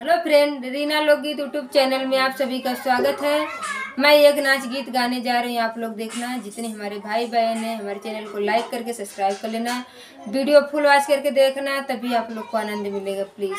Hello friend, Reena लोकगीत YouTube channel में आप सभी का स्वागत है। मैं एक नाच गीत गाने जा रही हूँ, आप लोग देखना। जितने हमारे भाई बहन हैं हमारे चैनल को लाइक करके सब्सक्राइब कर लेना, वीडियो फुल वॉच करके देखना, तभी आप लोग को आनंद मिलेगा। प्लीज।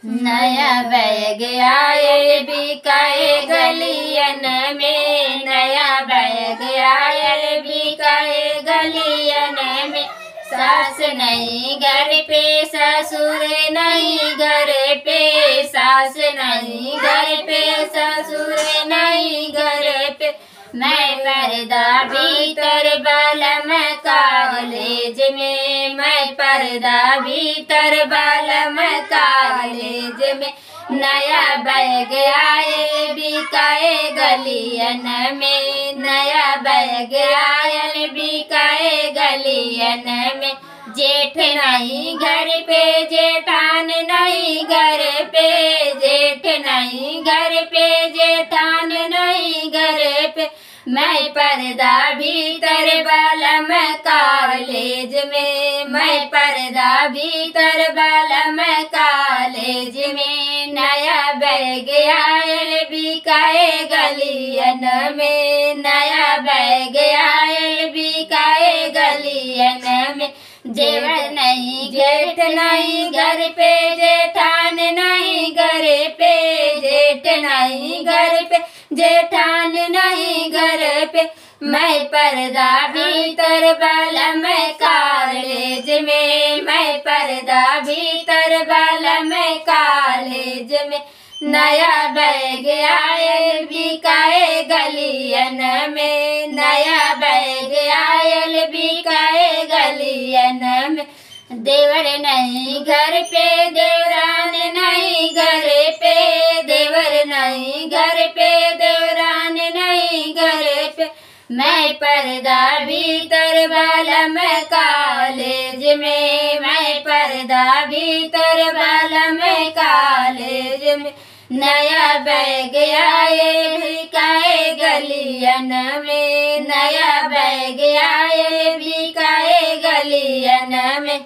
नया बैग आए बिकाए गलियन में, नया बैग आए बिकाए गलियन में। सास नहीं घर पे ससुर नहीं घर पे, सास नहीं घर पे ससुर नहीं घर पे। मैं पर्दा भीतर बालम कॉलेज में, मैं पर्दा भीतर बालम कॉलेज में। नया बैग आए बिकाए गलियन में, नया बैग आयल बिकाए गलियन में। जेठ नहीं घर पे जेठान नहीं घर पे, जेठ नहीं घर पे जेठान नहीं घर पे। मैं पर्दा भीतर बालम कॉलेज में, मैं पर्दा भीतर बालम कॉलेज में। नया बैग आयल बिकाए गलियन में, नया बैग आयल बिकाए गलियन में। जेवर नहीं जेठ नहीं घर पे जेठान नहीं घर पे, जेठ नहीं घर पे जेठान नहीं घर पे। मैं पर्दा भीतर बालम कॉलेज में, मैं पर्दा भीतर बालम कॉलेज में। नया बैग आयल बिकाए गलियन में, नया बैग आयल बिकाए गलियन में। देवर नहीं घर पे देवरान नहीं घर पे, देवर नहीं घर पे देवरान नहीं घर पे। मैं पर्दा भीतर बालम कॉलेज में, मैं पर्दा भीतर बालम कॉलेज में। नया बैग आए बिकाए गलियन में, नया बैग आए बिकाए गलियन में।